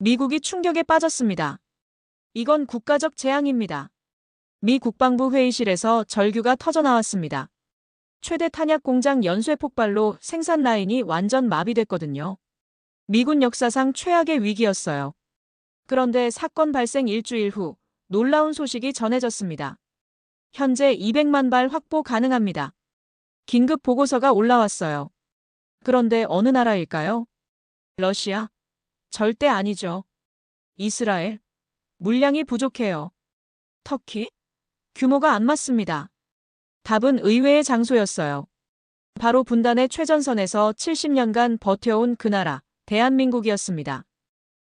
미국이 충격에 빠졌습니다. 이건 국가적 재앙입니다. 미 국방부 회의실에서 절규가 터져나왔습니다. 최대 탄약 공장 연쇄 폭발로 생산 라인이 완전 마비됐거든요. 미군 역사상 최악의 위기였어요. 그런데 사건 발생 일주일 후 놀라운 소식이 전해졌습니다. 현재 200만 발 확보 가능합니다. 긴급 보고서가 올라왔어요. 그런데 어느 나라일까요? 러시아? 절대 아니죠. 이스라엘? 물량이 부족해요. 터키? 규모가 안 맞습니다. 답은 의외의 장소였어요. 바로 분단의 최전선에서 70년간 버텨온 그 나라, 대한민국이었습니다.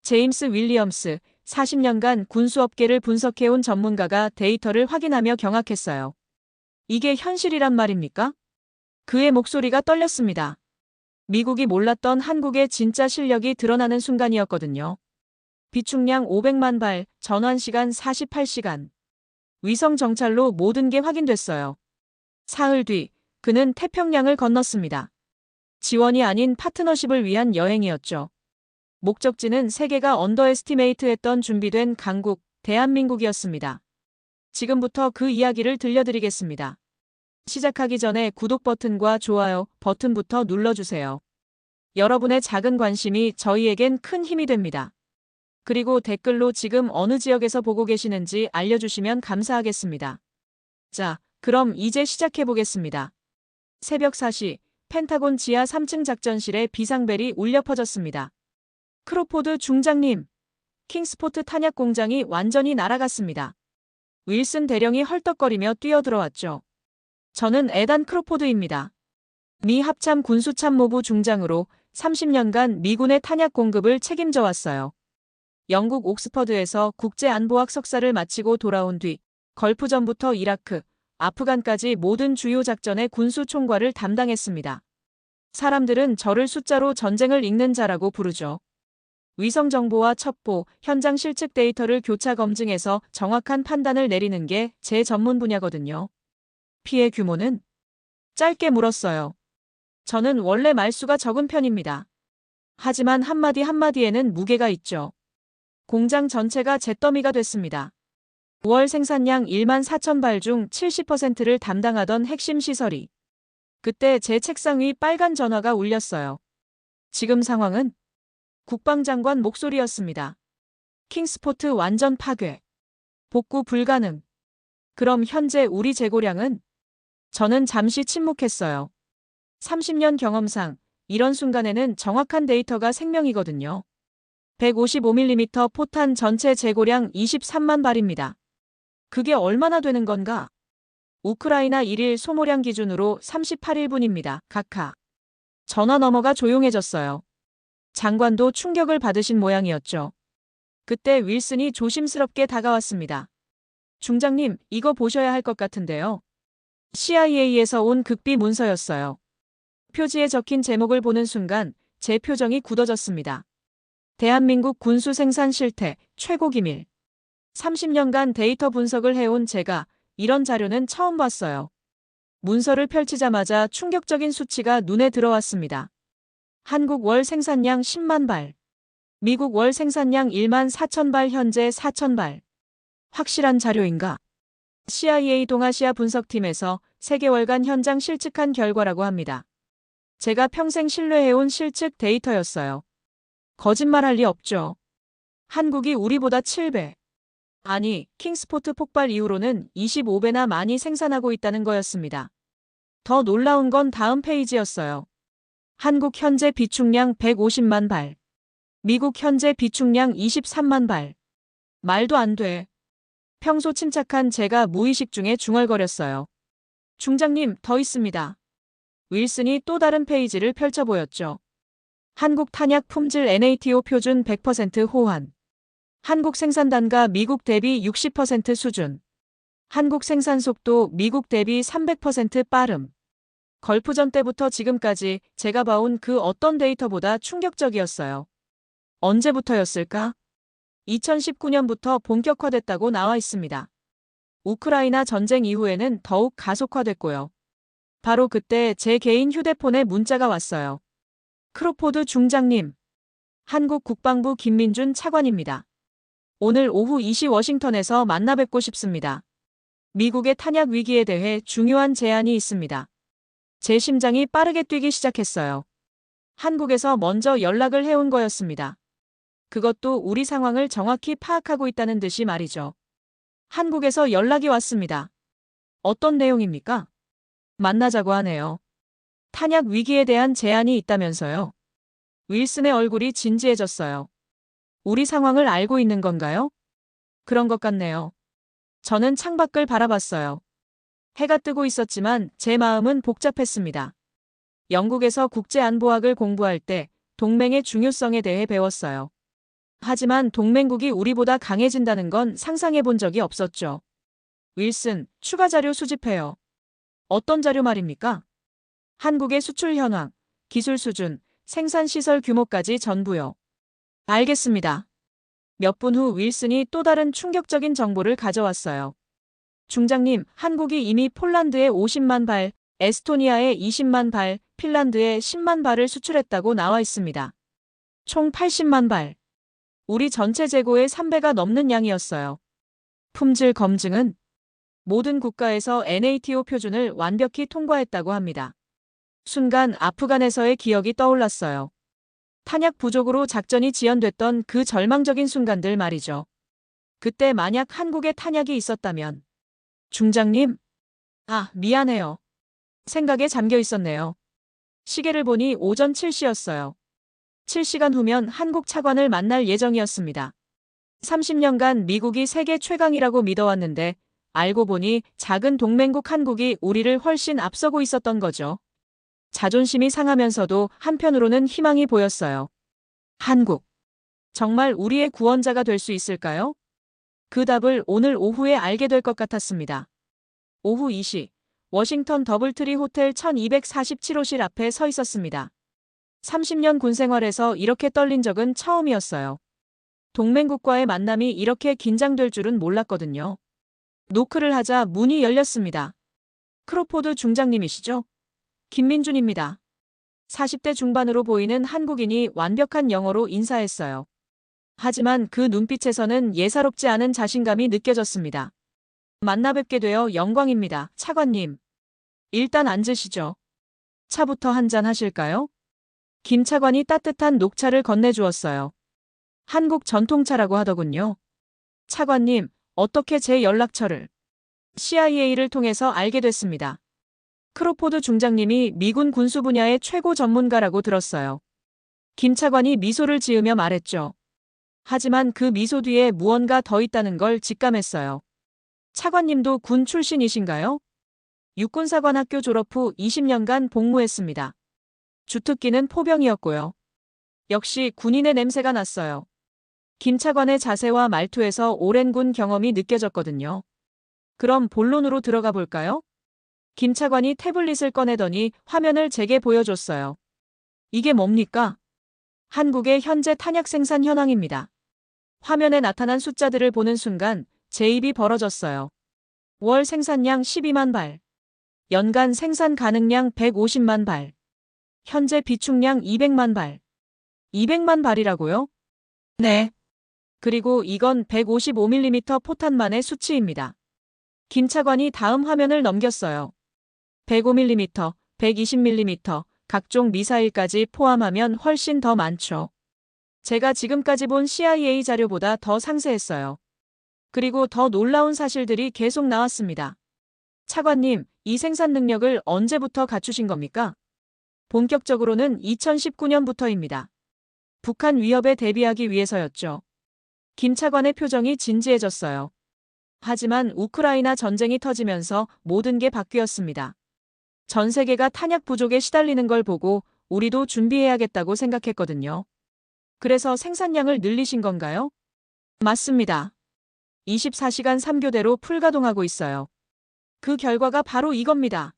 제임스 윌리엄스, 40년간 군수업계를 분석해온 전문가가 데이터를 확인하며 경악했어요. 이게 현실이란 말입니까? 그의 목소리가 떨렸습니다. 미국이 몰랐던 한국의 진짜 실력이 드러나는 순간이었거든요. 비축량 500만 발, 전환시간 48시간. 위성 정찰로 모든 게 확인됐어요. 사흘 뒤, 그는 태평양을 건넜습니다. 지원이 아닌 파트너십을 위한 여행이었죠. 목적지는 세계가 언더에스티메이트했던 준비된 강국, 대한민국이었습니다. 지금부터 그 이야기를 들려드리겠습니다. 시작하기 전에 구독 버튼과 좋아요 버튼부터 눌러주세요. 여러분의 작은 관심이 저희에겐 큰 힘이 됩니다. 그리고 댓글로 지금 어느 지역에서 보고 계시는지 알려주시면 감사하겠습니다. 자, 그럼 이제 시작해보겠습니다. 새벽 4시, 펜타곤 지하 3층 작전실에 비상벨이 울려 퍼졌습니다. 크로포드 중장님, 킹스포트 탄약 공장이 완전히 날아갔습니다. 윌슨 대령이 헐떡거리며 뛰어들어왔죠. 저는 에단 크로포드입니다. 미 합참 군수참모부 중장으로 30년간 미군의 탄약 공급을 책임져 왔어요. 영국 옥스퍼드에서 국제안보학 석사를 마치고 돌아온 뒤 걸프전부터 이라크, 아프간까지 모든 주요 작전의 군수 총괄을 담당했습니다. 사람들은 저를 숫자로 전쟁을 읽는 자라고 부르죠. 위성 정보와 첩보, 현장 실측 데이터를 교차 검증해서 정확한 판단을 내리는 게 제 전문 분야거든요. 피해 규모는? 짧게 물었어요. 저는 원래 말수가 적은 편입니다. 하지만 한마디 한마디에는 무게가 있죠. 공장 전체가 잿더미가 됐습니다. 월 생산량 1만 4천 발 중 70%를 담당하던 핵심 시설이. 그때 제 책상 위 빨간 전화가 울렸어요. 지금 상황은? 국방장관 목소리였습니다. 킹스포트 완전 파괴. 복구 불가능. 그럼 현재 우리 재고량은? 저는 잠시 침묵했어요. 30년 경험상 이런 순간에는 정확한 데이터가 생명이거든요. 155mm 포탄 전체 재고량 23만 발입니다. 그게 얼마나 되는 건가? 우크라이나 1일 소모량 기준으로 38일분입니다. 각하. 전화 너머가 조용해졌어요. 장관도 충격을 받으신 모양이었죠. 그때 윌슨이 조심스럽게 다가왔습니다. 중장님, 이거 보셔야 할 것 같은데요. CIA에서 온 극비 문서였어요. 표지에 적힌 제목을 보는 순간 제 표정이 굳어졌습니다. 대한민국 군수 생산 실태, 최고 기밀. 30년간 데이터 분석을 해온 제가 이런 자료는 처음 봤어요. 문서를 펼치자마자 충격적인 수치가 눈에 들어왔습니다. 한국 월 생산량 10만 발. 미국 월 생산량 1만 4천 발, 현재 4천 발. 확실한 자료인가? CIA 동아시아 분석팀에서 3개월간 현장 실측한 결과라고 합니다. 제가 평생 신뢰해온 실측 데이터였어요. 거짓말할 리 없죠. 한국이 우리보다 7배. 아니, 킹스포트 폭발 이후로는 25배나 많이 생산하고 있다는 거였습니다. 더 놀라운 건 다음 페이지였어요. 한국 현재 비축량 150만 발. 미국 현재 비축량 23만 발. 말도 안 돼. 평소 침착한 제가 무의식 중에 중얼거렸어요. 중장님, 더 있습니다. 윌슨이 또 다른 페이지를 펼쳐 보였죠. 한국 탄약 품질 NATO 표준 100% 호환. 한국 생산 단가 미국 대비 60% 수준. 한국 생산 속도 미국 대비 300% 빠름. 걸프전 때부터 지금까지 제가 봐온 그 어떤 데이터보다 충격적이었어요. 언제부터였을까? 2019년부터 본격화됐다고 나와 있습니다. 우크라이나 전쟁 이후에는 더욱 가속화됐고요. 바로 그때 제 개인 휴대폰에 문자가 왔어요. 크로포드 중장님. 한국 국방부 김민준 차관입니다. 오늘 오후 2시 워싱턴에서 만나 뵙고 싶습니다. 미국의 탄약 위기에 대해 중요한 제안이 있습니다. 제 심장이 빠르게 뛰기 시작했어요. 한국에서 먼저 연락을 해온 거였습니다. 그것도 우리 상황을 정확히 파악하고 있다는 듯이 말이죠. 한국에서 연락이 왔습니다. 어떤 내용입니까? 만나자고 하네요. 탄약 위기에 대한 제안이 있다면서요. 윌슨의 얼굴이 진지해졌어요. 우리 상황을 알고 있는 건가요? 그런 것 같네요. 저는 창밖을 바라봤어요. 해가 뜨고 있었지만 제 마음은 복잡했습니다. 영국에서 국제안보학을 공부할 때 동맹의 중요성에 대해 배웠어요. 하지만 동맹국이 우리보다 강해진다는 건 상상해 본 적이 없었죠. 윌슨, 추가 자료 수집해요. 어떤 자료 말입니까? 한국의 수출 현황, 기술 수준, 생산 시설 규모까지 전부요. 알겠습니다. 몇 분 후 윌슨이 또 다른 충격적인 정보를 가져왔어요. 중장님, 한국이 이미 폴란드에 50만 발, 에스토니아에 20만 발, 핀란드에 10만 발을 수출했다고 나와 있습니다. 총 80만 발. 우리 전체 재고의 3배가 넘는 양이었어요. 품질 검증은 모든 국가에서 NATO 표준을 완벽히 통과했다고 합니다. 순간 아프간에서의 기억이 떠올랐어요. 탄약 부족으로 작전이 지연됐던 그 절망적인 순간들 말이죠. 그때 만약 한국에 탄약이 있었다면. 중장님? 미안해요. 생각에 잠겨 있었네요. 시계를 보니 오전 7시였어요. 7시간 후면 한국 차관을 만날 예정이었습니다. 30년간 미국이 세계 최강이라고 믿어왔는데 알고 보니 작은 동맹국 한국이 우리를 훨씬 앞서고 있었던 거죠. 자존심이 상하면서도 한편으로는 희망이 보였어요. 한국. 정말 우리의 구원자가 될 수 있을까요? 그 답을 오늘 오후에 알게 될 것 같았습니다. 오후 2시, 워싱턴 더블트리 호텔 1247호실 앞에 서 있었습니다. 30년 군 생활에서 이렇게 떨린 적은 처음이었어요. 동맹국과의 만남이 이렇게 긴장될 줄은 몰랐거든요. 노크를 하자 문이 열렸습니다. 크로포드 중장님이시죠? 김민준입니다. 40대 중반으로 보이는 한국인이 완벽한 영어로 인사했어요. 하지만 그 눈빛에서는 예사롭지 않은 자신감이 느껴졌습니다. 만나 뵙게 되어 영광입니다, 차관님. 일단 앉으시죠. 차부터 한잔 하실까요? 김 차관이 따뜻한 녹차를 건네주었어요. 한국 전통차라고 하더군요. 차관님, 어떻게 제 연락처를 CIA를 통해서 알게 됐습니다. 크로포드 중장님이 미군 군수 분야의 최고 전문가라고 들었어요. 김 차관이 미소를 지으며 말했죠. 하지만 그 미소 뒤에 무언가 더 있다는 걸 직감했어요. 차관님도 군 출신이신가요? 육군사관학교 졸업 후 20년간 복무했습니다. 주특기는 포병이었고요. 역시 군인의 냄새가 났어요. 김 차관의 자세와 말투에서 오랜 군 경험이 느껴졌거든요. 그럼 본론으로 들어가 볼까요? 김 차관이 태블릿을 꺼내더니 화면을 제게 보여줬어요. 이게 뭡니까? 한국의 현재 탄약 생산 현황입니다. 화면에 나타난 숫자들을 보는 순간 제 입이 벌어졌어요. 월 생산량 12만 발. 연간 생산 가능량 150만 발. 현재 비축량 200만 발. 200만 발이라고요? 네. 그리고 이건 155mm 포탄만의 수치입니다. 김 차관이 다음 화면을 넘겼어요. 105mm, 120mm, 각종 미사일까지 포함하면 훨씬 더 많죠. 제가 지금까지 본 CIA 자료보다 더 상세했어요. 그리고 더 놀라운 사실들이 계속 나왔습니다. 차관님, 이 생산 능력을 언제부터 갖추신 겁니까? 본격적으로는 2019년부터입니다. 북한 위협에 대비하기 위해서였죠. 김 차관의 표정이 진지해졌어요. 하지만 우크라이나 전쟁이 터지면서 모든 게 바뀌었습니다. 전 세계가 탄약 부족에 시달리는 걸 보고 우리도 준비해야겠다고 생각했거든요. 그래서 생산량을 늘리신 건가요? 맞습니다. 24시간 3교대로 풀가동하고 있어요. 그 결과가 바로 이겁니다.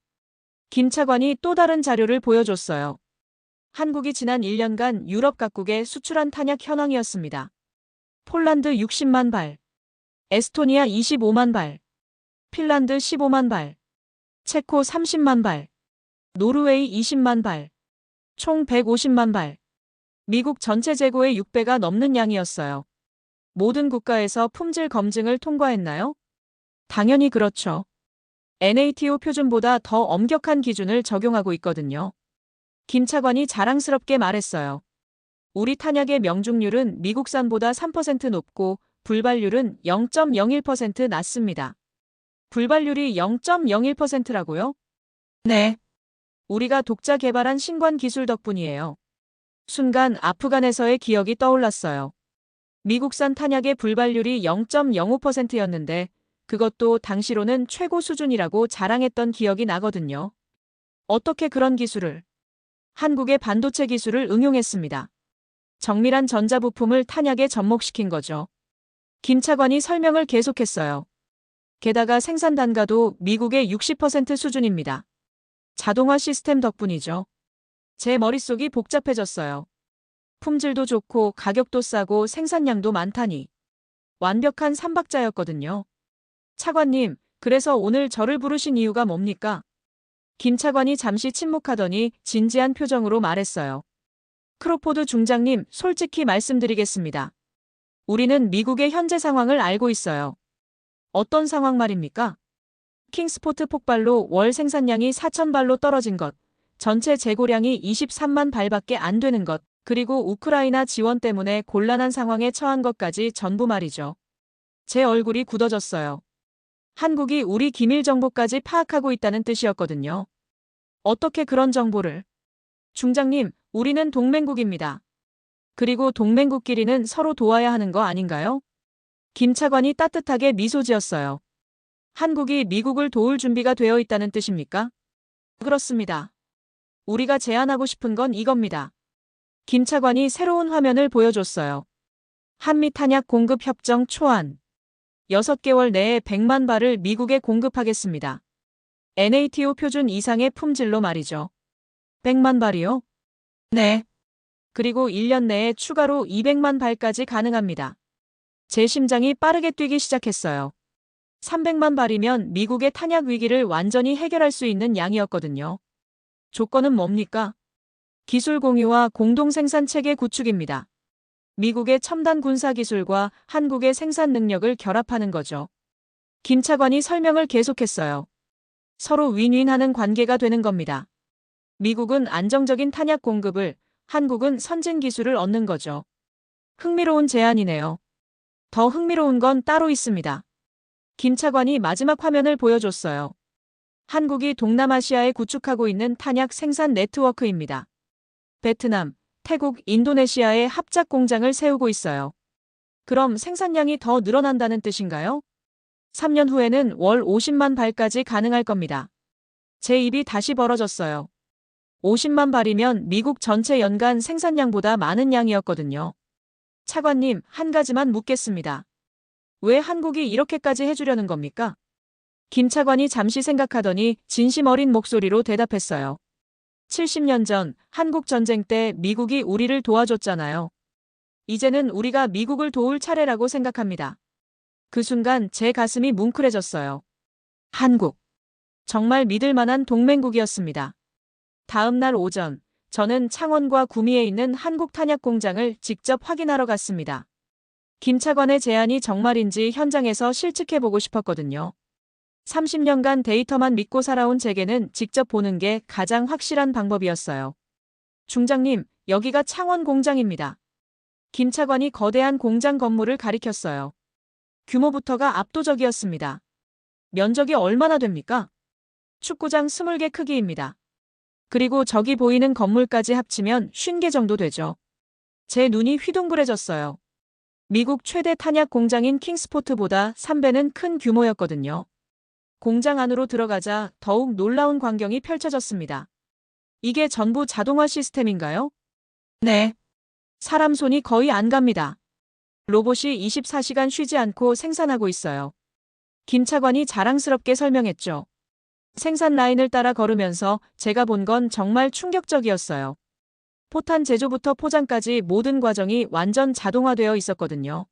김 차관이 또 다른 자료를 보여줬어요. 한국이 지난 1년간 유럽 각국에 수출한 탄약 현황이었습니다. 폴란드 60만 발, 에스토니아 25만 발, 핀란드 15만 발, 체코 30만 발, 노르웨이 20만 발, 총 150만 발. 미국 전체 재고의 6배가 넘는 양이었어요. 모든 국가에서 품질 검증을 통과했나요? 당연히 그렇죠. NATO 표준보다 더 엄격한 기준을 적용하고 있거든요. 김 차관이 자랑스럽게 말했어요. 우리 탄약의 명중률은 미국산보다 3% 높고 불발률은 0.01% 낮습니다. 불발률이 0.01%라고요? 네. 우리가 독자 개발한 신관 기술 덕분이에요. 순간 아프간에서의 기억이 떠올랐어요. 미국산 탄약의 불발률이 0.05%였는데 그것도 당시로는 최고 수준이라고 자랑했던 기억이 나거든요. 어떻게 그런 기술을? 한국의 반도체 기술을 응용했습니다. 정밀한 전자부품을 탄약에 접목시킨 거죠. 김 차관이 설명을 계속했어요. 게다가 생산 단가도 미국의 60% 수준입니다. 자동화 시스템 덕분이죠. 제 머릿속이 복잡해졌어요. 품질도 좋고 가격도 싸고 생산량도 많다니. 완벽한 삼박자였거든요. 차관님, 그래서 오늘 저를 부르신 이유가 뭡니까? 김 차관이 잠시 침묵하더니 진지한 표정으로 말했어요. 크로포드 중장님, 솔직히 말씀드리겠습니다. 우리는 미국의 현재 상황을 알고 있어요. 어떤 상황 말입니까? 킹스포트 폭발로 월 생산량이 4,000발로 떨어진 것, 전체 재고량이 23만 발밖에 안 되는 것, 그리고 우크라이나 지원 때문에 곤란한 상황에 처한 것까지 전부 말이죠. 제 얼굴이 굳어졌어요. 한국이 우리 기밀 정보까지 파악하고 있다는 뜻이었거든요. 어떻게 그런 정보를? 중장님, 우리는 동맹국입니다. 그리고 동맹국끼리는 서로 도와야 하는 거 아닌가요? 김 차관이 따뜻하게 미소 지었어요. 한국이 미국을 도울 준비가 되어 있다는 뜻입니까? 그렇습니다. 우리가 제안하고 싶은 건 이겁니다. 김 차관이 새로운 화면을 보여줬어요. 한미 탄약 공급 협정 초안. 6개월 내에 100만 발을 미국에 공급하겠습니다. NATO 표준 이상의 품질로 말이죠. 100만 발이요? 네. 그리고 1년 내에 추가로 200만 발까지 가능합니다. 제 심장이 빠르게 뛰기 시작했어요. 300만 발이면 미국의 탄약 위기를 완전히 해결할 수 있는 양이었거든요. 조건은 뭡니까? 기술 공유와 공동 생산 체계 구축입니다. 미국의 첨단 군사 기술과 한국의 생산 능력을 결합하는 거죠. 김 차관이 설명을 계속했어요. 서로 윈윈하는 관계가 되는 겁니다. 미국은 안정적인 탄약 공급을, 한국은 선진 기술을 얻는 거죠. 흥미로운 제안이네요. 더 흥미로운 건 따로 있습니다. 김 차관이 마지막 화면을 보여줬어요. 한국이 동남아시아에 구축하고 있는 탄약 생산 네트워크입니다. 베트남, 태국, 인도네시아에 합작 공장을 세우고 있어요. 그럼 생산량이 더 늘어난다는 뜻인가요? 3년 후에는 월 50만 발까지 가능할 겁니다. 제 입이 다시 벌어졌어요. 50만 발이면 미국 전체 연간 생산량보다 많은 양이었거든요. 차관님, 한 가지만 묻겠습니다. 왜 한국이 이렇게까지 해주려는 겁니까? 김 차관이 잠시 생각하더니 진심 어린 목소리로 대답했어요. 70년 전 한국 전쟁 때 미국이 우리를 도와줬잖아요. 이제는 우리가 미국을 도울 차례라고 생각합니다. 그 순간 제 가슴이 뭉클해졌어요. 한국. 정말 믿을 만한 동맹국이었습니다. 다음 날 오전, 저는 창원과 구미에 있는 한국 탄약 공장을 직접 확인하러 갔습니다. 김 차관의 제안이 정말인지 현장에서 실측해보고 싶었거든요. 30년간 데이터만 믿고 살아온 제게는 직접 보는 게 가장 확실한 방법이었어요. 중장님, 여기가 창원 공장입니다. 김 차관이 거대한 공장 건물을 가리켰어요. 규모부터가 압도적이었습니다. 면적이 얼마나 됩니까? 축구장 20개 크기입니다. 그리고 저기 보이는 건물까지 합치면 50개 정도 되죠. 제 눈이 휘둥그레졌어요. 미국 최대 탄약 공장인 킹스포트보다 3배는 큰 규모였거든요. 공장 안으로 들어가자 더욱 놀라운 광경이 펼쳐졌습니다. 이게 전부 자동화 시스템인가요? 네. 사람 손이 거의 안 갑니다. 로봇이 24시간 쉬지 않고 생산하고 있어요. 김 차관이 자랑스럽게 설명했죠. 생산 라인을 따라 걸으면서 제가 본 건 정말 충격적이었어요. 포탄 제조부터 포장까지 모든 과정이 완전 자동화되어 있었거든요.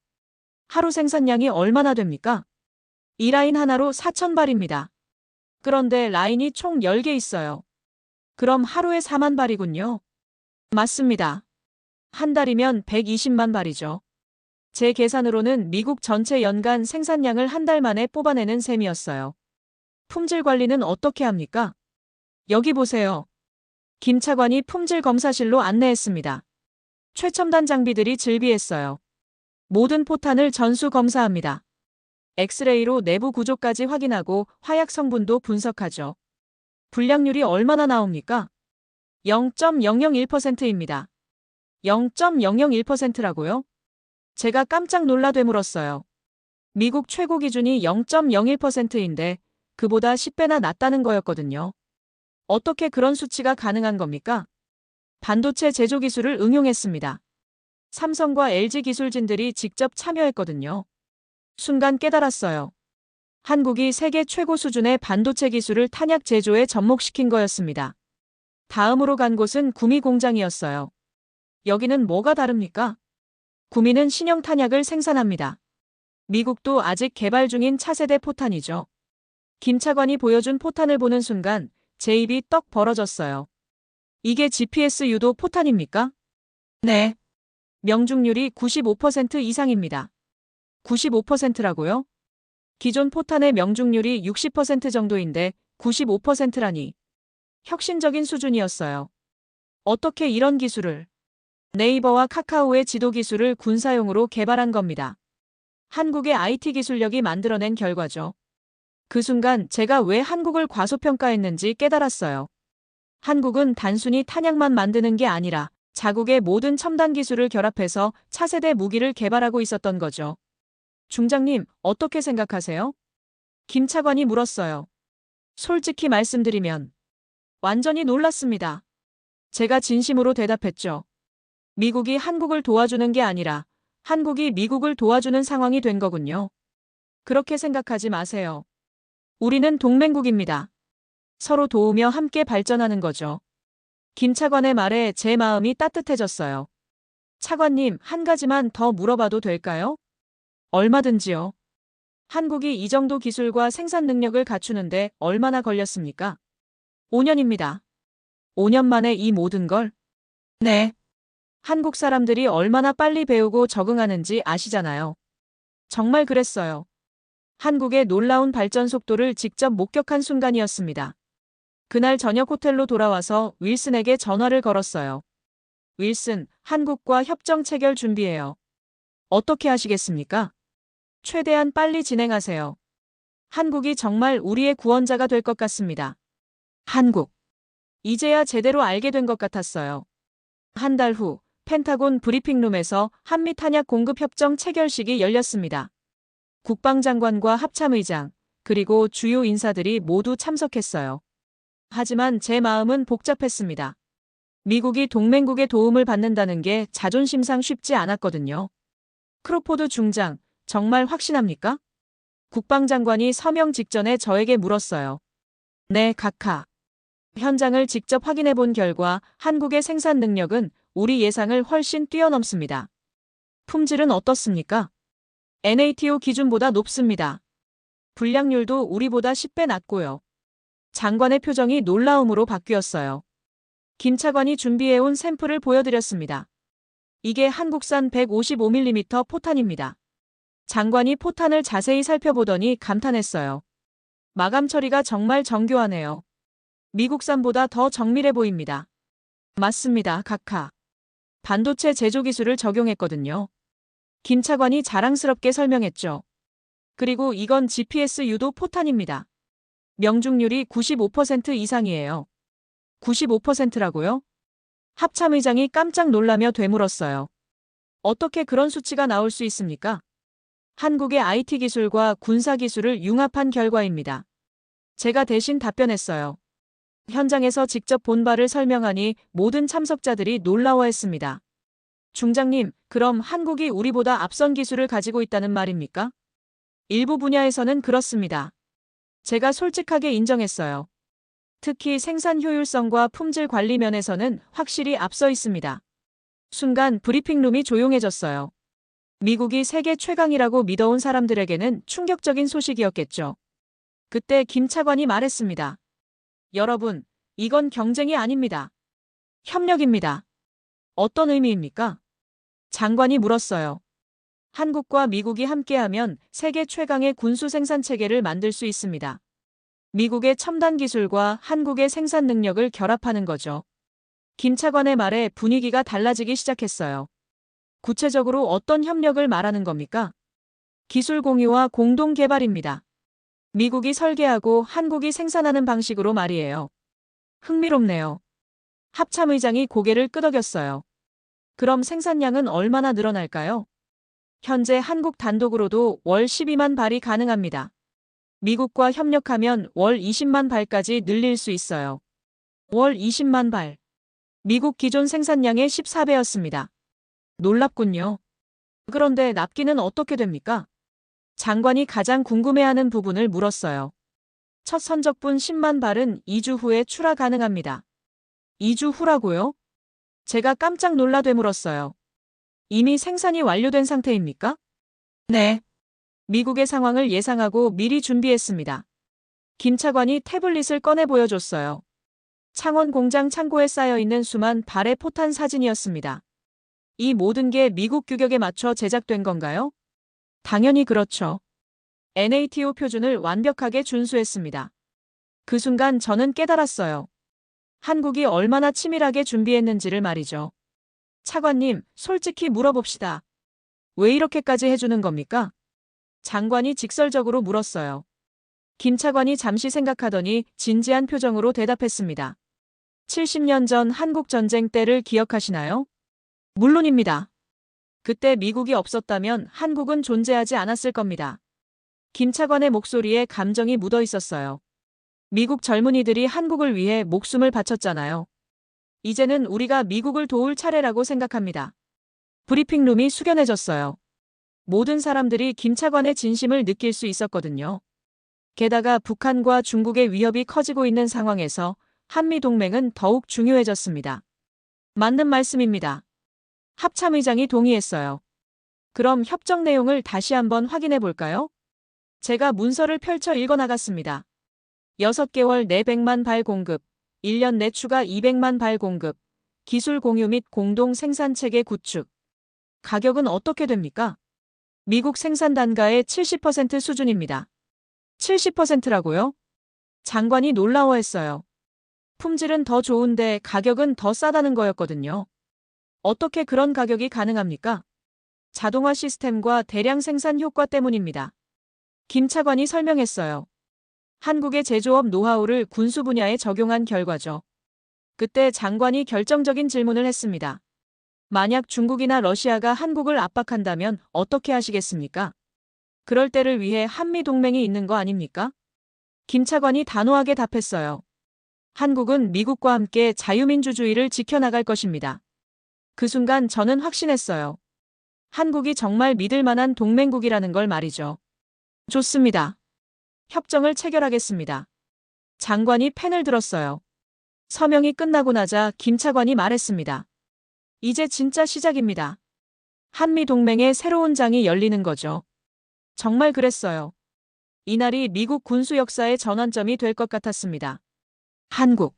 하루 생산량이 얼마나 됩니까? 이 라인 하나로 4,000발입니다. 그런데 라인이 총 10개 있어요. 그럼 하루에 4만 발이군요. 맞습니다. 한 달이면 120만 발이죠. 제 계산으로는 미국 전체 연간 생산량을 한 달 만에 뽑아내는 셈이었어요. 품질 관리는 어떻게 합니까? 여기 보세요. 김 차관이 품질 검사실로 안내했습니다. 최첨단 장비들이 즐비했어요. 모든 포탄을 전수 검사합니다. 엑스레이로 내부 구조까지 확인하고 화약 성분도 분석하죠. 불량률이 얼마나 나옵니까? 0.001%입니다. 0.001%라고요? 제가 깜짝 놀라 되물었어요. 미국 최고 기준이 0.01%인데 그보다 10배나 낮다는 거였거든요. 어떻게 그런 수치가 가능한 겁니까? 반도체 제조 기술을 응용했습니다. 삼성과 LG 기술진들이 직접 참여했거든요. 순간 깨달았어요. 한국이 세계 최고 수준의 반도체 기술을 탄약 제조에 접목시킨 거였습니다. 다음으로 간 곳은 구미 공장이었어요. 여기는 뭐가 다릅니까? 구미는 신형 탄약을 생산합니다. 미국도 아직 개발 중인 차세대 포탄이죠. 김 차관이 보여준 포탄을 보는 순간 제 입이 떡 벌어졌어요. 이게 GPS 유도 포탄입니까? 네. 명중률이 95% 이상입니다. 95%라고요? 기존 포탄의 명중률이 60% 정도인데 95%라니. 혁신적인 수준이었어요. 어떻게 이런 기술을? 네이버와 카카오의 지도 기술을 군사용으로 개발한 겁니다. 한국의 IT 기술력이 만들어낸 결과죠. 그 순간 제가 왜 한국을 과소평가했는지 깨달았어요. 한국은 단순히 탄약만 만드는 게 아니라 자국의 모든 첨단 기술을 결합해서 차세대 무기를 개발하고 있었던 거죠. 중장님, 어떻게 생각하세요? 김 차관이 물었어요. 솔직히 말씀드리면 완전히 놀랐습니다. 제가 진심으로 대답했죠. 미국이 한국을 도와주는 게 아니라 한국이 미국을 도와주는 상황이 된 거군요. 그렇게 생각하지 마세요. 우리는 동맹국입니다. 서로 도우며 함께 발전하는 거죠. 김 차관의 말에 제 마음이 따뜻해졌어요. 차관님, 한 가지만 더 물어봐도 될까요? 얼마든지요. 한국이 이 정도 기술과 생산 능력을 갖추는데 얼마나 걸렸습니까? 5년입니다. 5년 만에 이 모든 걸? 네. 한국 사람들이 얼마나 빨리 배우고 적응하는지 아시잖아요. 정말 그랬어요. 한국의 놀라운 발전 속도를 직접 목격한 순간이었습니다. 그날 저녁 호텔로 돌아와서 윌슨에게 전화를 걸었어요. 윌슨, 한국과 협정 체결 준비해요. 어떻게 하시겠습니까? 최대한 빨리 진행하세요. 한국이 정말 우리의 구원자가 될 것 같습니다. 한국. 이제야 제대로 알게 된 것 같았어요. 한 달 후, 펜타곤 브리핑룸에서 한미 탄약 공급 협정 체결식이 열렸습니다. 국방장관과 합참의장, 그리고 주요 인사들이 모두 참석했어요. 하지만 제 마음은 복잡했습니다. 미국이 동맹국의 도움을 받는다는 게 자존심상 쉽지 않았거든요. 크로포드 중장, 정말 확신합니까? 국방장관이 서명 직전에 저에게 물었어요. 네, 각하. 현장을 직접 확인해 본 결과 한국의 생산 능력은 우리 예상을 훨씬 뛰어넘습니다. 품질은 어떻습니까? NATO 기준보다 높습니다. 불량률도 우리보다 10배 낮고요. 장관의 표정이 놀라움으로 바뀌었어요. 김 차관이 준비해온 샘플을 보여드렸습니다. 이게 한국산 155mm 포탄입니다. 장관이 포탄을 자세히 살펴보더니 감탄했어요. 마감 처리가 정말 정교하네요. 미국산보다 더 정밀해 보입니다. 맞습니다, 각하. 반도체 제조 기술을 적용했거든요. 김 차관이 자랑스럽게 설명했죠. 그리고 이건 GPS 유도 포탄입니다. 명중률이 95% 이상이에요. 95%라고요? 합참의장이 깜짝 놀라며 되물었어요. 어떻게 그런 수치가 나올 수 있습니까? 한국의 IT 기술과 군사 기술을 융합한 결과입니다. 제가 대신 답변했어요. 현장에서 직접 본 바를 설명하니 모든 참석자들이 놀라워했습니다. 중장님, 그럼 한국이 우리보다 앞선 기술을 가지고 있다는 말입니까? 일부 분야에서는 그렇습니다. 제가 솔직하게 인정했어요. 특히 생산 효율성과 품질 관리 면에서는 확실히 앞서 있습니다. 순간 브리핑룸이 조용해졌어요. 미국이 세계 최강이라고 믿어온 사람들에게는 충격적인 소식이었겠죠. 그때 김 차관이 말했습니다. 여러분, 이건 경쟁이 아닙니다. 협력입니다. 어떤 의미입니까? 장관이 물었어요. 한국과 미국이 함께하면 세계 최강의 군수 생산 체계를 만들 수 있습니다. 미국의 첨단 기술과 한국의 생산 능력을 결합하는 거죠. 김 차관의 말에 분위기가 달라지기 시작했어요. 구체적으로 어떤 협력을 말하는 겁니까? 기술 공유와 공동 개발입니다. 미국이 설계하고 한국이 생산하는 방식으로 말이에요. 흥미롭네요. 합참의장이 고개를 끄덕였어요. 그럼 생산량은 얼마나 늘어날까요? 현재 한국 단독으로도 월 12만 발이 가능합니다. 미국과 협력하면 월 20만 발까지 늘릴 수 있어요. 월 20만 발. 미국 기존 생산량의 14배였습니다. 놀랍군요. 그런데 납기는 어떻게 됩니까? 장관이 가장 궁금해하는 부분을 물었어요. 첫 선적분 10만 발은 2주 후에 출하 가능합니다. 2주 후라고요? 제가 깜짝 놀라 되물었어요. 이미 생산이 완료된 상태입니까? 네. 미국의 상황을 예상하고 미리 준비했습니다. 김 차관이 태블릿을 꺼내 보여줬어요. 창원 공장 창고에 쌓여있는 수만 발의 포탄 사진이었습니다. 이 모든 게 미국 규격에 맞춰 제작된 건가요? 당연히 그렇죠. NATO 표준을 완벽하게 준수했습니다. 그 순간 저는 깨달았어요. 한국이 얼마나 치밀하게 준비했는지를 말이죠. 차관님, 솔직히 물어봅시다. 왜 이렇게까지 해주는 겁니까? 장관이 직설적으로 물었어요. 김 차관이 잠시 생각하더니 진지한 표정으로 대답했습니다. 70년 전 한국 전쟁 때를 기억하시나요? 물론입니다. 그때 미국이 없었다면 한국은 존재하지 않았을 겁니다. 김 차관의 목소리에 감정이 묻어 있었어요. 미국 젊은이들이 한국을 위해 목숨을 바쳤잖아요. 이제는 우리가 미국을 도울 차례라고 생각합니다. 브리핑룸이 숙연해졌어요. 모든 사람들이 김 차관의 진심을 느낄 수 있었거든요. 게다가 북한과 중국의 위협이 커지고 있는 상황에서 한미동맹은 더욱 중요해졌습니다. 맞는 말씀입니다. 합참의장이 동의했어요. 그럼 협정 내용을 다시 한번 확인해 볼까요? 제가 문서를 펼쳐 읽어나갔습니다. 6개월 내 100만 발 공급, 1년 내 추가 200만 발 공급, 기술 공유 및 공동 생산체계 구축. 가격은 어떻게 됩니까? 미국 생산 단가의 70% 수준입니다. 70%라고요? 장관이 놀라워했어요. 품질은 더 좋은데 가격은 더 싸다는 거였거든요. 어떻게 그런 가격이 가능합니까? 자동화 시스템과 대량 생산 효과 때문입니다. 김 차관이 설명했어요. 한국의 제조업 노하우를 군수 분야에 적용한 결과죠. 그때 장관이 결정적인 질문을 했습니다. 만약 중국이나 러시아가 한국을 압박한다면 어떻게 하시겠습니까? 그럴 때를 위해 한미동맹이 있는 거 아닙니까? 김 차관이 단호하게 답했어요. 한국은 미국과 함께 자유민주주의를 지켜나갈 것입니다. 그 순간 저는 확신했어요. 한국이 정말 믿을 만한 동맹국이라는 걸 말이죠. 좋습니다. 협정을 체결하겠습니다. 장관이 펜을 들었어요. 서명이 끝나고 나자 김 차관이 말했습니다. 이제 진짜 시작입니다. 한미동맹의 새로운 장이 열리는 거죠. 정말 그랬어요. 이날이 미국 군수 역사의 전환점이 될 것 같았습니다. 한국.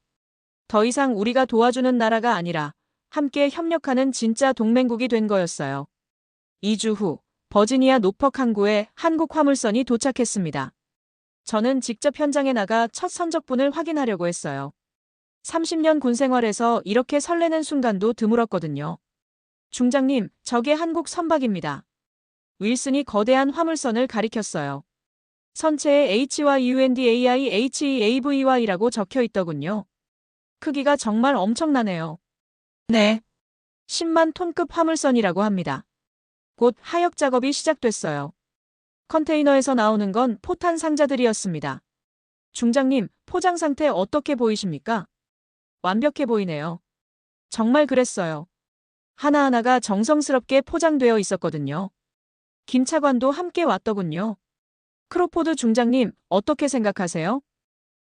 더 이상 우리가 도와주는 나라가 아니라 함께 협력하는 진짜 동맹국이 된 거였어요. 2주 후 버지니아 노퍽 항구에 한국 화물선이 도착했습니다. 저는 직접 현장에 나가 첫 선적분을 확인하려고 했어요. 30년 군 생활에서 이렇게 설레는 순간도 드물었거든요. 중장님, 저게 한국 선박입니다. 윌슨이 거대한 화물선을 가리켰어요. 선체에 H와 UNDAI HEAVY라고 적혀 있더군요. 크기가 정말 엄청나네요. 네. 10만 톤급 화물선이라고 합니다. 곧 하역 작업이 시작됐어요. 컨테이너에서 나오는 건 포탄 상자들이었습니다. 중장님, 포장 상태 어떻게 보이십니까? 완벽해 보이네요. 정말 그랬어요. 하나하나가 정성스럽게 포장되어 있었거든요. 김 차관도 함께 왔더군요. 크로포드 중장님, 어떻게 생각하세요?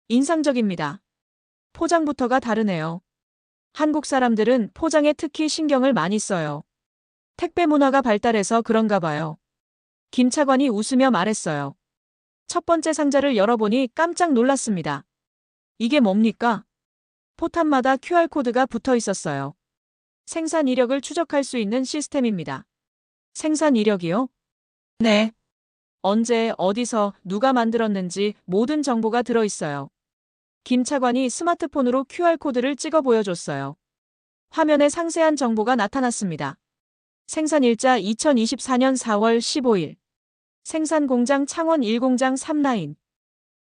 인상적입니다. 포장부터가 다르네요. 한국 사람들은 포장에 특히 신경을 많이 써요. 택배 문화가 발달해서 그런가 봐요. 김 차관이 웃으며 말했어요. 첫 번째 상자를 열어보니 깜짝 놀랐습니다. 이게 뭡니까? 포탄마다 QR코드가 붙어 있었어요. 생산 이력을 추적할 수 있는 시스템입니다. 생산 이력이요? 네. 언제, 어디서, 누가 만들었는지 모든 정보가 들어있어요. 김 차관이 스마트폰으로 QR코드를 찍어 보여줬어요. 화면에 상세한 정보가 나타났습니다. 생산일자 2024년 4월 15일. 생산공장 창원 1공장 3라인.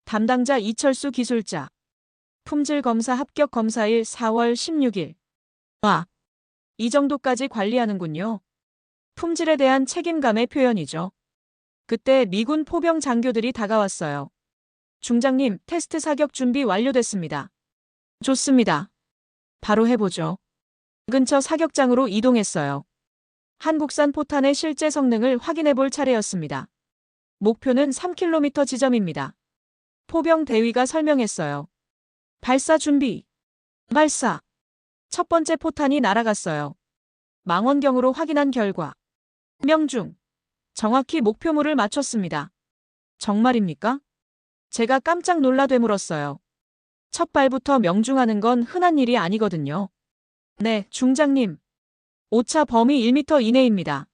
담당자 이철수 기술자. 품질검사 합격 검사일 4월 16일. 와, 이 정도까지 관리하는군요. 품질에 대한 책임감의 표현이죠. 그때 미군 포병 장교들이 다가왔어요. 중장님, 테스트 사격 준비 완료됐습니다. 좋습니다. 바로 해보죠. 근처 사격장으로 이동했어요. 한국산 포탄의 실제 성능을 확인해 볼 차례였습니다. 목표는 3km 지점입니다. 포병 대위가 설명했어요. 발사 준비. 발사. 첫 번째 포탄이 날아갔어요. 망원경으로 확인한 결과 명중. 정확히 목표물을 맞췄습니다. 정말입니까? 제가 깜짝 놀라 되물었어요. 첫 발부터 명중하는 건 흔한 일이 아니거든요. 네, 중장님. 오차 범위 1m 이내입니다.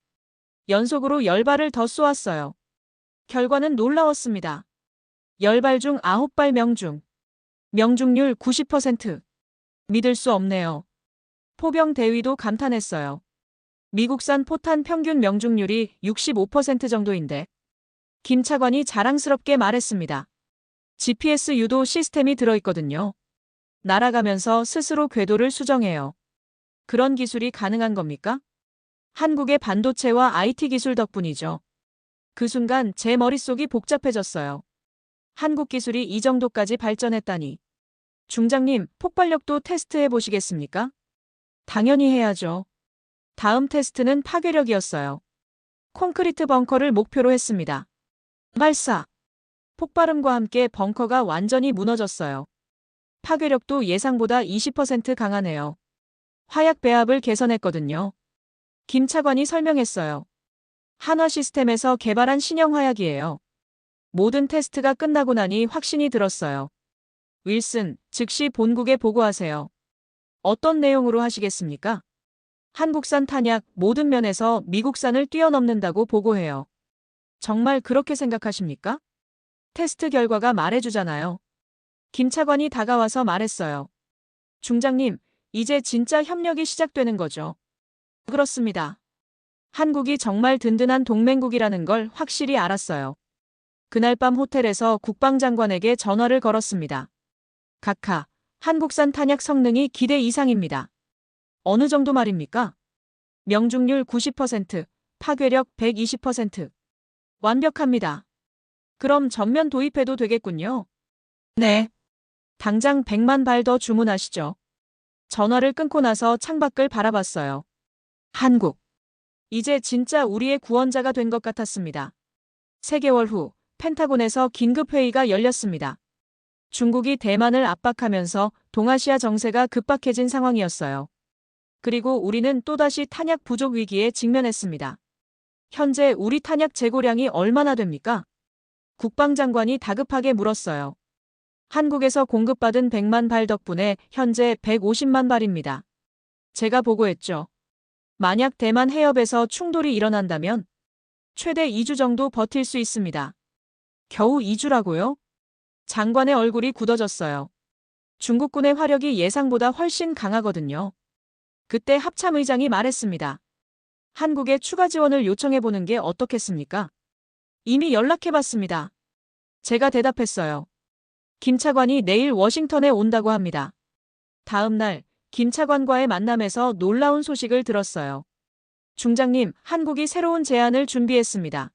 연속으로 10발을 더 쏘았어요. 결과는 놀라웠습니다. 10발 중 9발 명중. 명중률 90%. 믿을 수 없네요. 포병 대위도 감탄했어요. 미국산 포탄 평균 명중률이 65% 정도인데. 김 차관이 자랑스럽게 말했습니다. GPS 유도 시스템이 들어있거든요. 날아가면서 스스로 궤도를 수정해요. 그런 기술이 가능한 겁니까? 한국의 반도체와 IT 기술 덕분이죠. 그 순간 제 머릿속이 복잡해졌어요. 한국 기술이 이 정도까지 발전했다니. 중장님, 폭발력도 테스트해 보시겠습니까? 당연히 해야죠. 다음 테스트는 파괴력이었어요. 콘크리트 벙커를 목표로 했습니다. 발사. 폭발음과 함께 벙커가 완전히 무너졌어요. 파괴력도 예상보다 20% 강하네요. 화약 배합을 개선했거든요. 김 차관이 설명했어요. 한화 시스템에서 개발한 신형 화약이에요. 모든 테스트가 끝나고 나니 확신이 들었어요. 윌슨, 즉시 본국에 보고하세요. 어떤 내용으로 하시겠습니까? 한국산 탄약 모든 면에서 미국산을 뛰어넘는다고 보고해요. 정말 그렇게 생각하십니까? 테스트 결과가 말해주잖아요. 김 차관이 다가와서 말했어요. 중장님, 이제 진짜 협력이 시작되는 거죠. 그렇습니다. 한국이 정말 든든한 동맹국이라는 걸 확실히 알았어요. 그날 밤 호텔에서 국방장관에게 전화를 걸었습니다. 각하, 한국산 탄약 성능이 기대 이상입니다. 어느 정도 말입니까? 명중률 90%, 파괴력 120%. 완벽합니다. 그럼 전면 도입해도 되겠군요. 네. 당장 100만 발 더 주문하시죠. 전화를 끊고 나서 창밖을 바라봤어요. 한국. 이제 진짜 우리의 구원자가 된 것 같았습니다. 3개월 후 펜타곤에서 긴급회의가 열렸습니다. 중국이 대만을 압박하면서 동아시아 정세가 급박해진 상황이었어요. 그리고 우리는 또다시 탄약 부족 위기에 직면했습니다. 현재 우리 탄약 재고량이 얼마나 됩니까? 국방장관이 다급하게 물었어요. 한국에서 공급받은 100만 발 덕분에 현재 150만 발입니다. 제가 보고했죠. 만약 대만 해협에서 충돌이 일어난다면 최대 2주 정도 버틸 수 있습니다. 겨우 2주라고요? 장관의 얼굴이 굳어졌어요. 중국군의 화력이 예상보다 훨씬 강하거든요. 그때 합참의장이 말했습니다. 한국에 추가 지원을 요청해보는 게 어떻겠습니까? 이미 연락해봤습니다. 제가 대답했어요. 김 차관이 내일 워싱턴에 온다고 합니다. 다음 날 김 차관과의 만남에서 놀라운 소식을 들었어요. 중장님, 한국이 새로운 제안을 준비했습니다.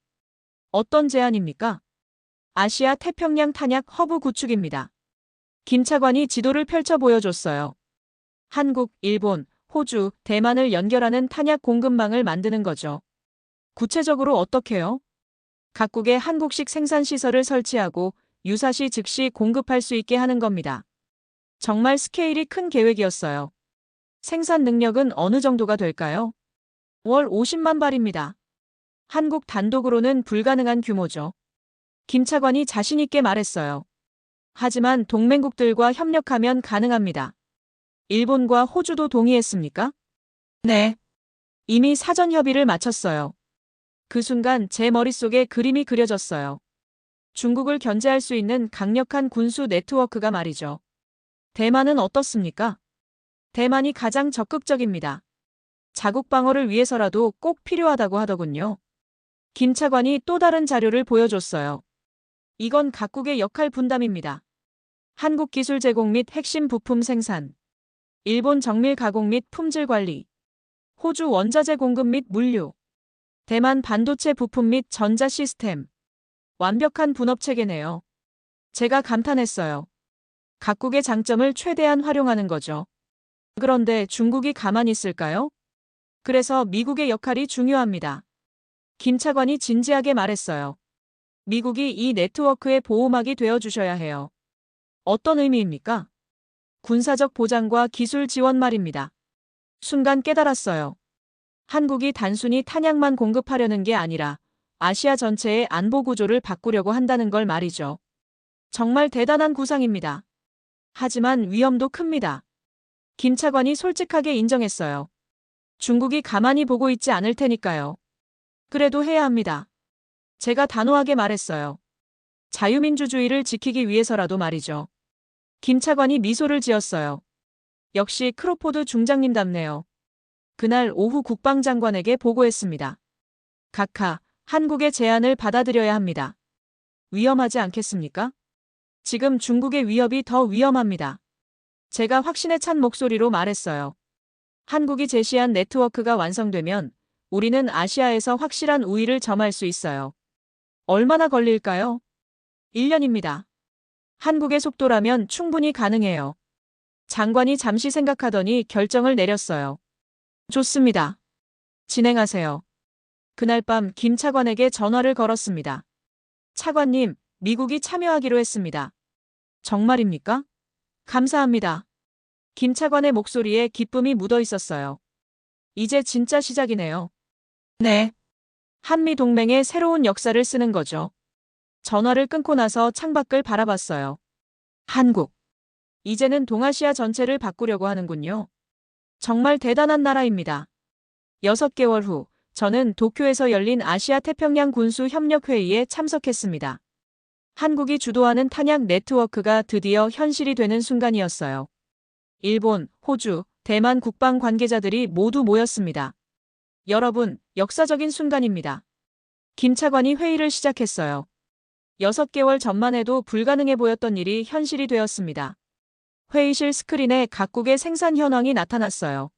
어떤 제안입니까? 아시아 태평양 탄약 허브 구축입니다. 김 차관이 지도를 펼쳐 보여줬어요. 한국, 일본, 호주, 대만을 연결하는 탄약 공급망을 만드는 거죠. 구체적으로 어떻게요? 각국에 한국식 생산 시설을 설치하고 유사시 즉시 공급할 수 있게 하는 겁니다. 정말 스케일이 큰 계획이었어요. 생산 능력은 어느 정도가 될까요? 월 50만 발입니다. 한국 단독으로는 불가능한 규모죠. 김 차관이 자신 있게 말했어요. 하지만 동맹국들과 협력하면 가능합니다. 일본과 호주도 동의했습니까? 네. 이미 사전 협의를 마쳤어요. 그 순간 제 머릿속에 그림이 그려졌어요. 중국을 견제할 수 있는 강력한 군수 네트워크가 말이죠. 대만은 어떻습니까? 대만이 가장 적극적입니다. 자국 방어를 위해서라도 꼭 필요하다고 하더군요. 김 차관이 또 다른 자료를 보여줬어요. 이건 각국의 역할 분담입니다. 한국 기술 제공 및 핵심 부품 생산, 일본 정밀 가공 및 품질 관리, 호주 원자재 공급 및 물류, 대만 반도체 부품 및 전자 시스템. 완벽한 분업 체계네요. 제가 감탄했어요. 각국의 장점을 최대한 활용하는 거죠. 그런데 중국이 가만히 있을까요? 그래서 미국의 역할이 중요합니다. 김 차관이 진지하게 말했어요. 미국이 이 네트워크의 보호막이 되어 주셔야 해요. 어떤 의미입니까? 군사적 보장과 기술 지원 말입니다. 순간 깨달았어요. 한국이 단순히 탄약만 공급하려는 게 아니라 아시아 전체의 안보 구조를 바꾸려고 한다는 걸 말이죠. 정말 대단한 구상입니다. 하지만 위험도 큽니다. 김 차관이 솔직하게 인정했어요. 중국이 가만히 보고 있지 않을 테니까요. 그래도 해야 합니다. 제가 단호하게 말했어요. 자유민주주의를 지키기 위해서라도 말이죠. 김 차관이 미소를 지었어요. 역시 크로포드 중장님답네요. 그날 오후 국방장관에게 보고했습니다. 각하, 한국의 제안을 받아들여야 합니다. 위험하지 않겠습니까? 지금 중국의 위협이 더 위험합니다. 제가 확신에 찬 목소리로 말했어요. 한국이 제시한 네트워크가 완성되면 우리는 아시아에서 확실한 우위를 점할 수 있어요. 얼마나 걸릴까요? 1년입니다. 한국의 속도라면 충분히 가능해요. 장관이 잠시 생각하더니 결정을 내렸어요. 좋습니다. 진행하세요. 그날 밤 김 차관에게 전화를 걸었습니다. 차관님, 미국이 참여하기로 했습니다. 정말입니까? 감사합니다. 김 차관의 목소리에 기쁨이 묻어 있었어요. 이제 진짜 시작이네요. 네. 한미 동맹의 새로운 역사를 쓰는 거죠. 전화를 끊고 나서 창밖을 바라봤어요. 한국. 이제는 동아시아 전체를 바꾸려고 하는군요. 정말 대단한 나라입니다. 6개월 후, 저는 도쿄에서 열린 아시아 태평양 군수 협력 회의에 참석했습니다. 한국이 주도하는 탄약 네트워크가 드디어 현실이 되는 순간이었어요. 일본, 호주, 대만 국방 관계자들이 모두 모였습니다. 여러분, 역사적인 순간입니다. 김 차관이 회의를 시작했어요. 6개월 전만 해도 불가능해 보였던 일이 현실이 되었습니다. 회의실 스크린에 각국의 생산 현황이 나타났어요.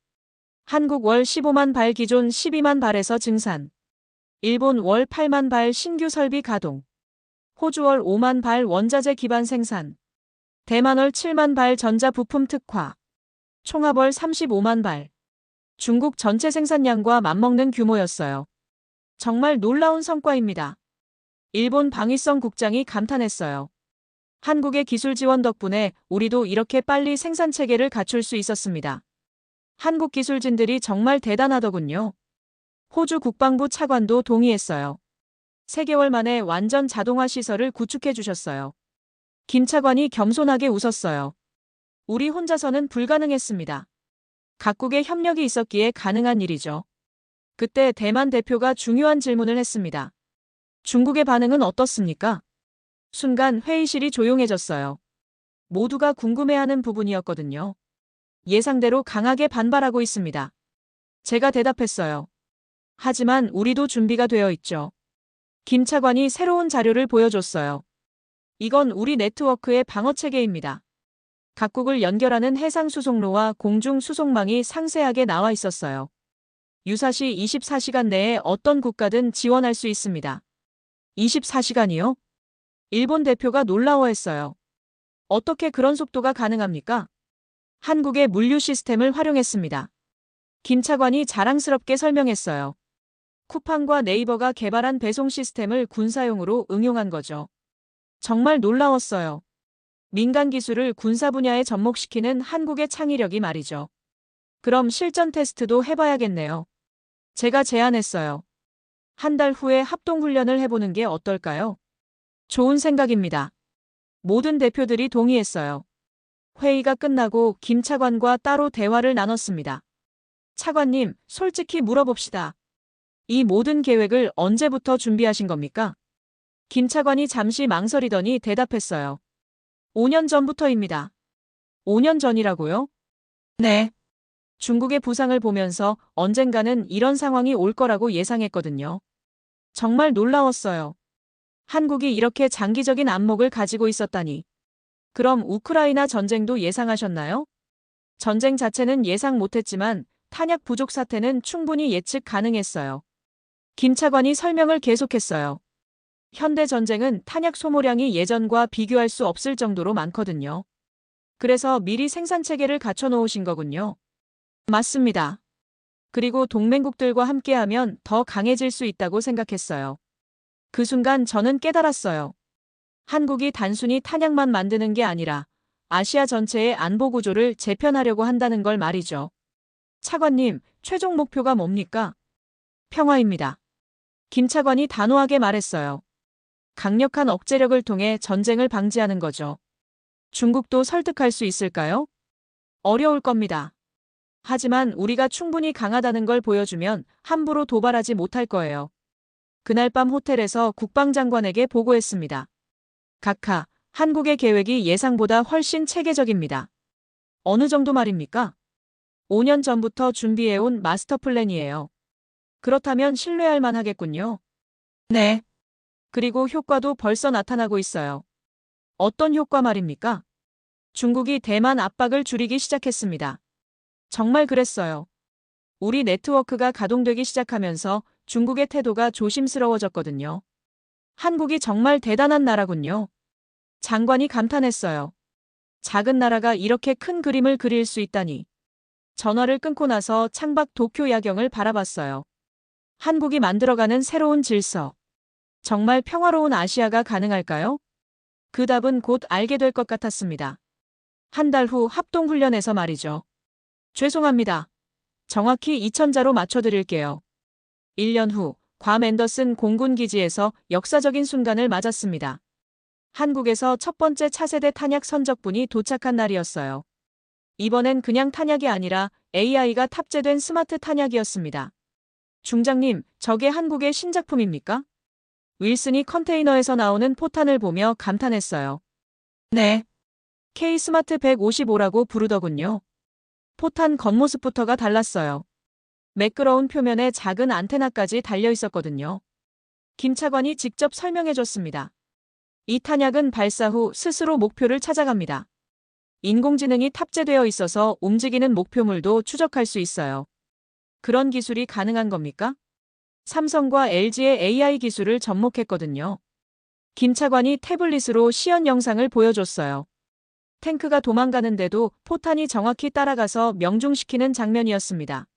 한국 월 15만 발 기존 12만 발에서 증산. 일본 월 8만 발 신규 설비 가동. 호주 월 5만 발 원자재 기반 생산. 대만 월 7만 발 전자 부품 특화. 총합 월 35만 발. 중국 전체 생산량과 맞먹는 규모였어요. 정말 놀라운 성과입니다. 일본 방위성 국장이 감탄했어요. 한국의 기술 지원 덕분에 우리도 이렇게 빨리 생산 체계를 갖출 수 있었습니다. 한국 기술진들이 정말 대단하더군요. 호주 국방부 차관도 동의했어요. 3개월 만에 완전 자동화 시설을 구축해 주셨어요. 김 차관이 겸손하게 웃었어요. 우리 혼자서는 불가능했습니다. 각국의 협력이 있었기에 가능한 일이죠. 그때 대만 대표가 중요한 질문을 했습니다. 중국의 반응은 어떻습니까? 순간 회의실이 조용해졌어요. 모두가 궁금해하는 부분이었거든요. 예상대로 강하게 반발하고 있습니다. 제가 대답했어요. 하지만 우리도 준비가 되어 있죠. 김 차관이 새로운 자료를 보여줬어요. 이건 우리 네트워크의 방어 체계입니다. 각국을 연결하는 해상 수송로와 공중 수송망이 상세하게 나와 있었어요. 유사시 24시간 내에 어떤 국가든 지원할 수 있습니다. 24시간이요? 일본 대표가 놀라워했어요. 어떻게 그런 속도가 가능합니까? 한국의 물류 시스템을 활용했습니다. 김 차관이 자랑스럽게 설명했어요. 쿠팡과 네이버가 개발한 배송 시스템을 군사용으로 응용한 거죠. 정말 놀라웠어요. 민간 기술을 군사 분야에 접목시키는 한국의 창의력이 말이죠. 그럼 실전 테스트도 해봐야겠네요. 제가 제안했어요. 한 달 후에 합동훈련을 해보는 게 어떨까요? 좋은 생각입니다. 모든 대표들이 동의했어요. 회의가 끝나고 김 차관과 따로 대화를 나눴습니다. 차관님, 솔직히 물어봅시다. 이 모든 계획을 언제부터 준비하신 겁니까? 김 차관이 잠시 망설이더니 대답했어요. 5년 전부터입니다. 5년 전이라고요? 네. 중국의 부상을 보면서 언젠가는 이런 상황이 올 거라고 예상했거든요. 정말 놀라웠어요. 한국이 이렇게 장기적인 안목을 가지고 있었다니. 그럼 우크라이나 전쟁도 예상하셨나요? 전쟁 자체는 예상 못했지만 탄약 부족 사태는 충분히 예측 가능했어요. 김 차관이 설명을 계속했어요. 현대 전쟁은 탄약 소모량이 예전과 비교할 수 없을 정도로 많거든요. 그래서 미리 생산 체계를 갖춰 놓으신 거군요. 맞습니다. 그리고 동맹국들과 함께하면 더 강해질 수 있다고 생각했어요. 그 순간 저는 깨달았어요. 한국이 단순히 탄약만 만드는 게 아니라 아시아 전체의 안보 구조를 재편하려고 한다는 걸 말이죠. 차관님, 최종 목표가 뭡니까? 평화입니다. 김 차관이 단호하게 말했어요. 강력한 억제력을 통해 전쟁을 방지하는 거죠. 중국도 설득할 수 있을까요? 어려울 겁니다. 하지만 우리가 충분히 강하다는 걸 보여주면 함부로 도발하지 못할 거예요. 그날 밤 호텔에서 국방장관에게 보고했습니다. 각하, 한국의 계획이 예상보다 훨씬 체계적입니다. 어느 정도 말입니까? 5년 전부터 준비해온 마스터 플랜이에요. 그렇다면 신뢰할 만하겠군요. 네. 그리고 효과도 벌써 나타나고 있어요. 어떤 효과 말입니까? 중국이 대만 압박을 줄이기 시작했습니다. 정말 그랬어요. 우리 네트워크가 가동되기 시작하면서 중국의 태도가 조심스러워졌거든요. 한국이 정말 대단한 나라군요. 장관이 감탄했어요. 작은 나라가 이렇게 큰 그림을 그릴 수 있다니. 전화를 끊고 나서 창밖 도쿄 야경을 바라봤어요. 한국이 만들어가는 새로운 질서. 정말 평화로운 아시아가 가능할까요? 그 답은 곧 알게 될 것 같았습니다. 한 달 후 합동훈련에서 말이죠. 죄송합니다. 정확히 2000자로 맞춰드릴게요. 1년 후, 괌 앤더슨 공군기지에서 역사적인 순간을 맞았습니다. 한국에서 첫 번째 차세대 탄약 선적분이 도착한 날이었어요. 이번엔 그냥 탄약이 아니라 AI가 탑재된 스마트 탄약이었습니다. 중장님, 저게 한국의 신작품입니까? 윌슨이 컨테이너에서 나오는 포탄을 보며 감탄했어요. 네. K-스마트 155라고 부르더군요. 포탄 겉모습부터가 달랐어요. 매끄러운 표면에 작은 안테나까지 달려 있었거든요. 김 차관이 직접 설명해줬습니다. 이 탄약은 발사 후 스스로 목표를 찾아갑니다. 인공지능이 탑재되어 있어서 움직이는 목표물도 추적할 수 있어요. 그런 기술이 가능한 겁니까? 삼성과 LG의 AI 기술을 접목했거든요. 김 차관이 태블릿으로 시연 영상을 보여줬어요. 탱크가 도망가는데도 포탄이 정확히 따라가서 명중시키는 장면이었습니다.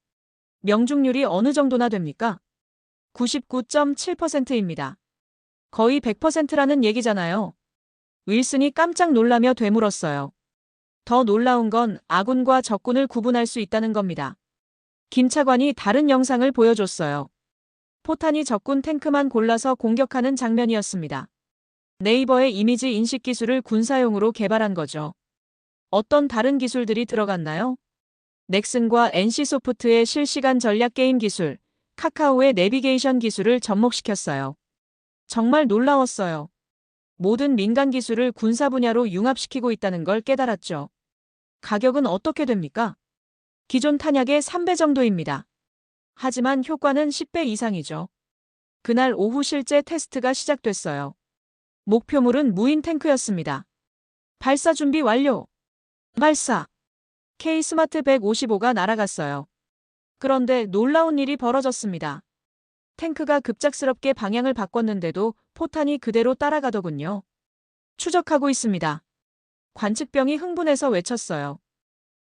명중률이 어느 정도나 됩니까? 99.7%입니다. 거의 100%라는 얘기잖아요. 윌슨이 깜짝 놀라며 되물었어요. 더 놀라운 건 아군과 적군을 구분할 수 있다는 겁니다. 김 차관이 다른 영상을 보여줬어요. 포탄이 적군 탱크만 골라서 공격하는 장면이었습니다. 네이버의 이미지 인식 기술을 군사용으로 개발한 거죠. 어떤 다른 기술들이 들어갔나요? 넥슨과 NC소프트의 실시간 전략 게임 기술, 카카오의 내비게이션 기술을 접목시켰어요. 정말 놀라웠어요. 모든 민간 기술을 군사 분야로 융합시키고 있다는 걸 깨달았죠. 가격은 어떻게 됩니까? 기존 탄약의 3배 정도입니다. 하지만 효과는 10배 이상이죠. 그날 오후 실제 테스트가 시작됐어요. 목표물은 무인 탱크였습니다. 발사 준비 완료. 발사. K-스마트 155가 날아갔어요. 그런데 놀라운 일이 벌어졌습니다. 탱크가 급작스럽게 방향을 바꿨는데도 포탄이 그대로 따라가더군요. 추적하고 있습니다. 관측병이 흥분해서 외쳤어요.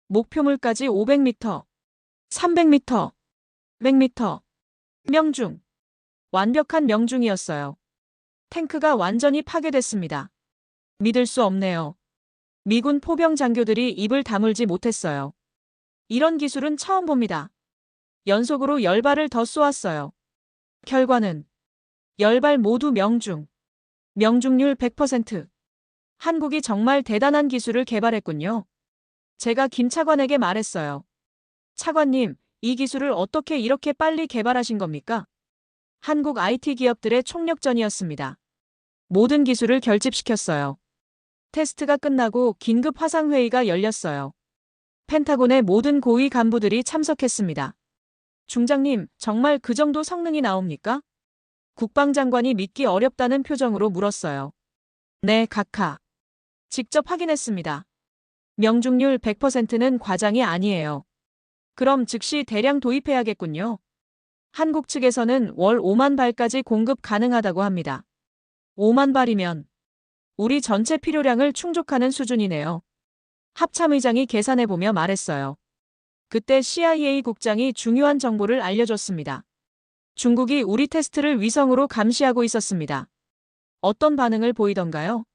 목표물까지 500m, 300m, 100m. 명중. 완벽한 명중이었어요. 탱크가 완전히 파괴됐습니다. 믿을 수 없네요. 미군 포병 장교들이 입을 다물지 못했어요. 이런 기술은 처음 봅니다. 연속으로 10발을 더 쏘았어요. 결과는 10발 모두 명중. 명중률 100%. 한국이 정말 대단한 기술을 개발했군요. 제가 김 차관에게 말했어요. 차관님, 이 기술을 어떻게 이렇게 빨리 개발하신 겁니까? 한국 IT 기업들의 총력전이었습니다. 모든 기술을 결집시켰어요. 테스트가 끝나고 긴급 화상회의가 열렸어요. 펜타곤의 모든 고위 간부들이 참석했습니다. 중장님, 정말 그 정도 성능이 나옵니까? 국방장관이 믿기 어렵다는 표정으로 물었어요. 네, 각하. 직접 확인했습니다. 명중률 100%는 과장이 아니에요. 그럼 즉시 대량 도입해야겠군요. 한국 측에서는 월 5만 발까지 공급 가능하다고 합니다. 5만 발이면 우리 전체 필요량을 충족하는 수준이네요. 합참의장이 계산해보며 말했어요. 그때 CIA 국장이 중요한 정보를 알려줬습니다. 중국이 우리 테스트를 위성으로 감시하고 있었습니다. 어떤 반응을 보이던가요?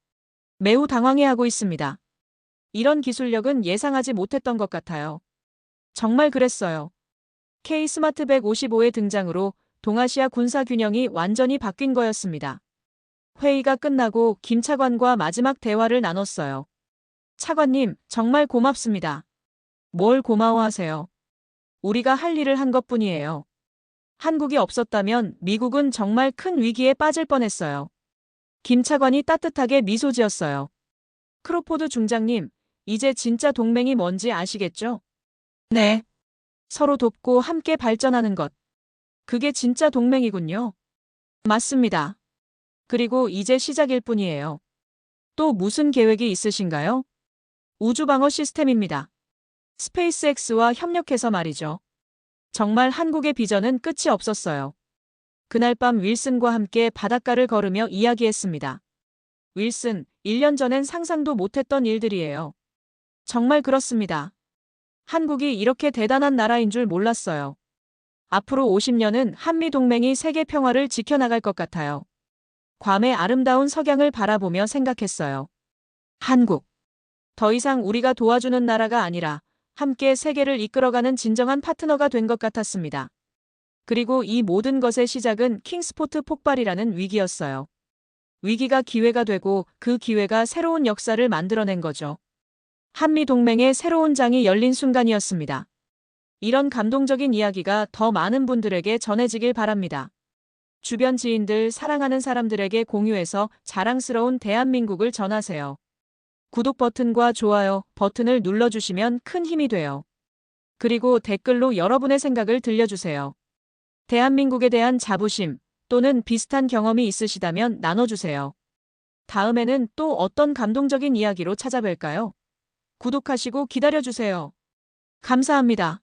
매우 당황해하고 있습니다. 이런 기술력은 예상하지 못했던 것 같아요. 정말 그랬어요. K-스마트 155의 등장으로 동아시아 군사 균형이 완전히 바뀐 거였습니다. 회의가 끝나고 김 차관과 마지막 대화를 나눴어요. 차관님, 정말 고맙습니다. 뭘 고마워하세요? 우리가 할 일을 한 것뿐이에요. 한국이 없었다면 미국은 정말 큰 위기에 빠질 뻔했어요. 김 차관이 따뜻하게 미소 지었어요. 크로포드 중장님, 이제 진짜 동맹이 뭔지 아시겠죠? 네. 서로 돕고 함께 발전하는 것. 그게 진짜 동맹이군요. 맞습니다. 그리고 이제 시작일 뿐이에요. 또 무슨 계획이 있으신가요? 우주방어 시스템입니다. 스페이스X와 협력해서 말이죠. 정말 한국의 비전은 끝이 없었어요. 그날 밤 윌슨과 함께 바닷가를 걸으며 이야기했습니다. 윌슨, 1년 전엔 상상도 못했던 일들이에요. 정말 그렇습니다. 한국이 이렇게 대단한 나라인 줄 몰랐어요. 앞으로 50년은 한미동맹이 세계 평화를 지켜나갈 것 같아요. 괌의 아름다운 석양을 바라보며 생각했어요. 한국. 더 이상 우리가 도와주는 나라가 아니라 함께 세계를 이끌어가는 진정한 파트너가 된 것 같았습니다. 그리고 이 모든 것의 시작은 킹스포트 폭발이라는 위기였어요. 위기가 기회가 되고 그 기회가 새로운 역사를 만들어낸 거죠. 한미동맹의 새로운 장이 열린 순간이었습니다. 이런 감동적인 이야기가 더 많은 분들에게 전해지길 바랍니다. 주변 지인들, 사랑하는 사람들에게 공유해서 자랑스러운 대한민국을 전하세요. 구독 버튼과 좋아요 버튼을 눌러주시면 큰 힘이 돼요. 그리고 댓글로 여러분의 생각을 들려주세요. 대한민국에 대한 자부심 또는 비슷한 경험이 있으시다면 나눠주세요. 다음에는 또 어떤 감동적인 이야기로 찾아뵐까요? 구독하시고 기다려주세요. 감사합니다.